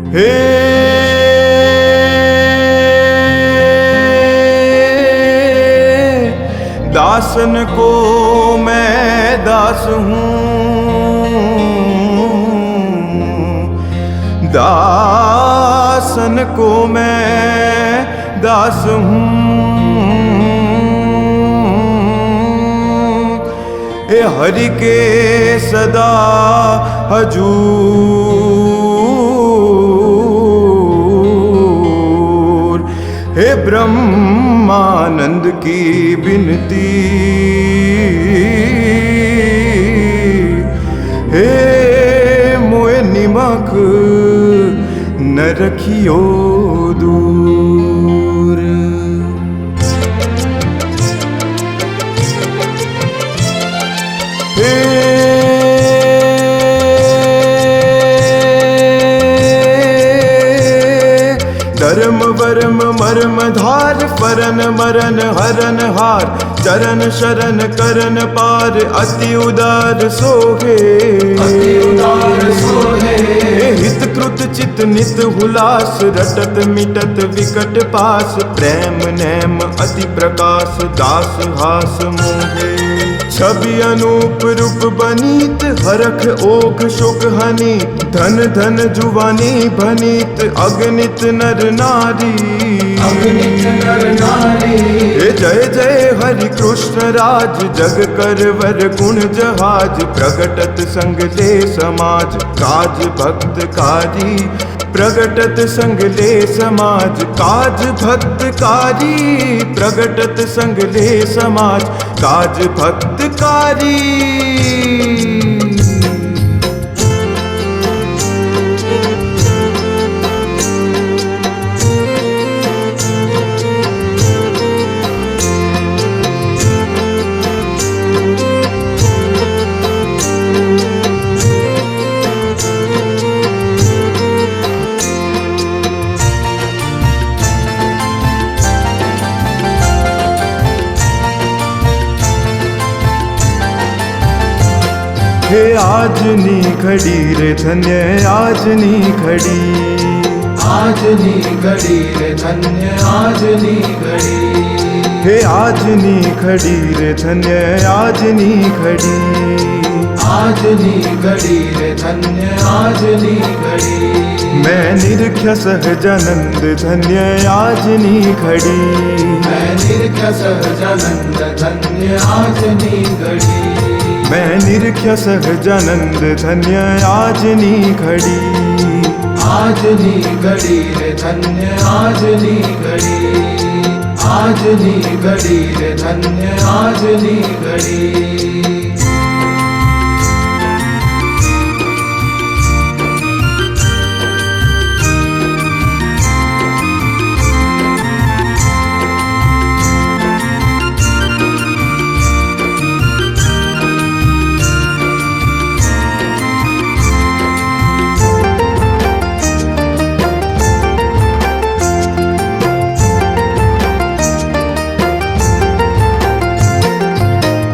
हे दासन को मैं दास हूँ, दासन को मैं दास हूँ। हे हरि के सदा हजूर, हे ब्रह्मानंद की बिनती, हे मोए निमक न रखियो दूर। हे धर्म वर्म मर्म धार, फरन मरन हरन हार, चरण शरण करन पार, अति उदार सोहे, अति उदार सोहे। हित कृत चित नित हुलास, रटत मिटत विकट पास, प्रेम नेम अति प्रकाश, दास हास मोहे। छवि अनूप रूप बनीत, हरख ओघ शोक हनी, धन धन जुवानी भनीत, अगणित नर नारी, अगणित नर नारी। जय जय हरि कृष्ण राज, जग कर वर गुण जहाज, प्रगटत संग ले समाज, काज भक्त कारी, प्रगटत संग ले समाज, काज भक्त कारी, प्रगटत संग ले समाज, काज भक्त कारी। हे आजनी घड़ी रे धन्य आजनी घड़ी, आजनी घड़ी रे धन्य आजनी घड़ी। हे आजनी घड़ी रे धन्य आजनी घड़ी, आजनी घड़ी रे धन्य आजनी घड़ी। मैं निरख्य सहजानंद धन्य आजनी घड़ी, मैं निरख्य सहजानंद धन्य आजनी घड़ी। मैं निरख्य सहजानंद धन्य आजनी घड़ी, आजनी घड़ी रे धन्य आजनी घड़ी। आजनी घड़ी रे धन्य आजनी घड़ी।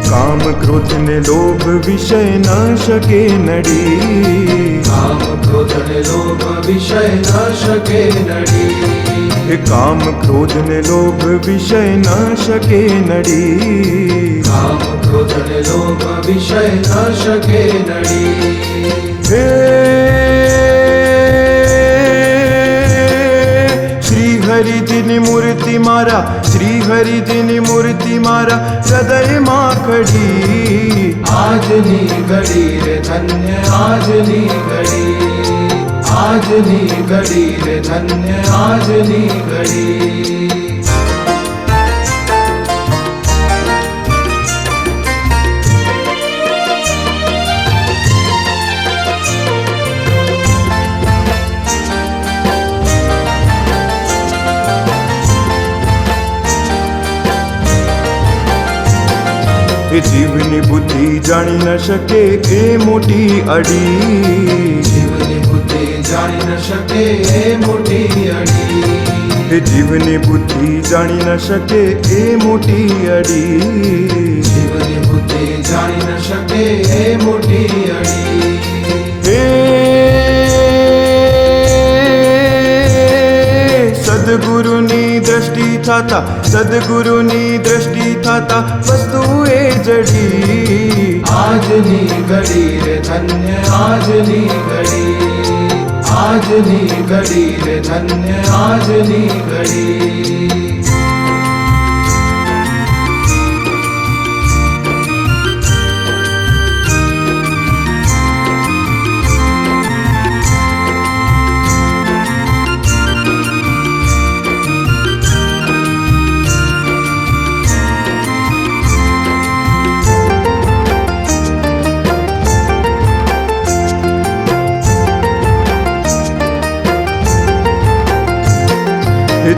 काम क्रोध ने लोभ विषय न शके नड़ी, काम क्रोध ने लोभ विषय न शके नड़ी। हे काम क्रोध ने लोभ विषय न शके नड़ी, काम क्रोध ने लोभ विषय न शके नड़ी। हे श्री हरि जिनी मूर्ति मारा, श्री हरि जिनी मूर्ति मारा, हृदय माँ खड़ी। आजनी घड़ी रे धन्य आजनी घड़ी। आजनी घड़ी रे धन्य आजनी घड़ी। जीवनी बुद्धि जानी न सके ए मोटी अड़ी, जीवनी बुद्धि जानी न सके ए मोटी अड़ी। जीवनी बुद्धि जानी न सके ए मोटी अड़ी, जीवनी बुद्धि जानी न सके ए मोटी अड़ी। हे દ્રષ્ટિ થતા સદગુરુની દ્રષ્ટિ થતા વસ્તુ એ જડી આજની ઘડી રે ધન્ય આજની ઘડી આજની ઘડી રે ધન્ય આજની ઘડી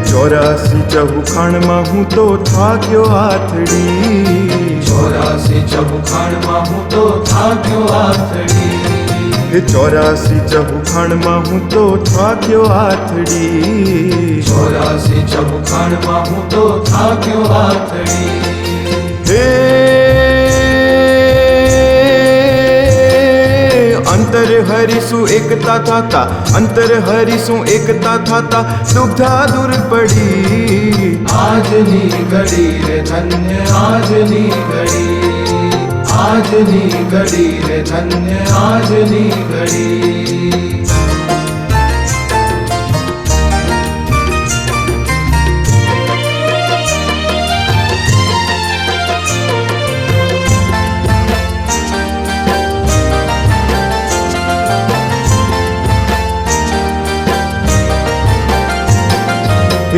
ચોરાસી ચહુખાણમાં હું તો થાક્યો આથડી 84 ચબુખાણમાં હું તો થાક્યો આથડી 84 ચહુખાણમાં હું તો થાક્યો આથડી 84 ચબુખાણમાં હું તો થાક્યો આથડી હે અંતર હરિસું એકતા થતા અંતર હરિસું એકતા થતા દુગ્ધા દૂર પડી આજની ઘડી રે ધન્ય આજની ઘડી આજની ઘડી રે ધન્ય આજની ઘડી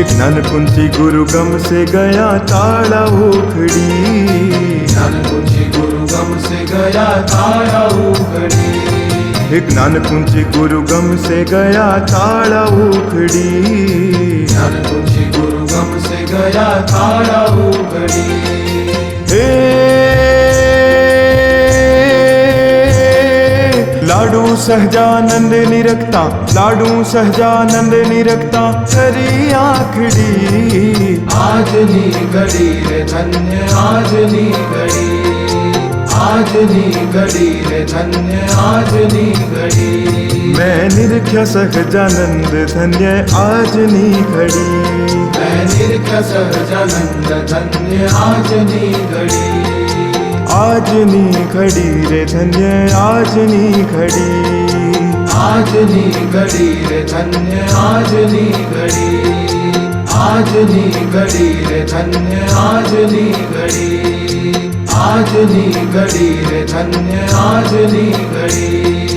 ज्ञान कुंती गुरु गम से गया ताड़ा उखड़ी ज्ञान कुंजी गुरु गम से गया ताड़ा उखड़ी ज्ञान कुंती गुरु गम से गया ताड़ा उखड़ी ज्ञान कुंजी गुरु गम से गया ताड़ा उखड़ी हे लाडू सहजानंद निरखता लाडू सहजानंद निरखता हरी आखड़ी આજની ઘડી રે ધન્ય આજની ઘડી આજની ઘડી રે ધન્ય આજની ઘડી मैं निरख्या सहजानंद धन्य आजनी घड़ी मैं નિરખ્યા સહજાનંદ ધન્ય આજની ઘડી આજની ઘડી રે ધન્ય આજની ઘડી આજની ઘડી રે ધન્ય આજની ઘડી આજની ઘડી રે ધન્ય આજની ઘડી આજની ઘડી રે ધન્ય આજની ઘડી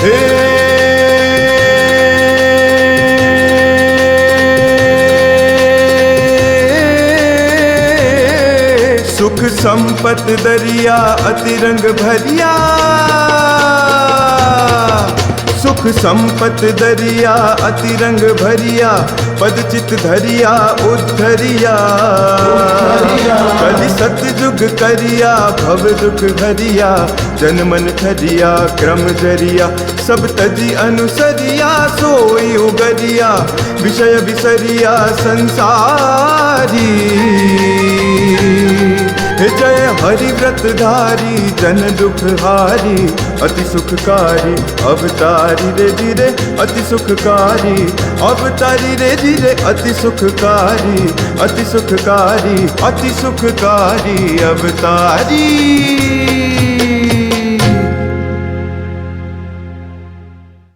हे सुख संपत दरिया अतिरंग भरिया सुख संपत दरिया अतिरंग भरिया पद चित धरिया उद्धरिया कलि सतयुग करिया भव दुख भरिया जन मन थरिया क्रम जरिया सब तजी अनुसरिया सोई उगरिया विषय बिसरिया संसारी जय हरि व्रतधारी जन दुख हारी अति सुखकारी अवतारी रे धीरे अति सुखकारी अवतारी रे धीरे अति सुखकारी अति सुखकारी अति सुखकारी अवतारी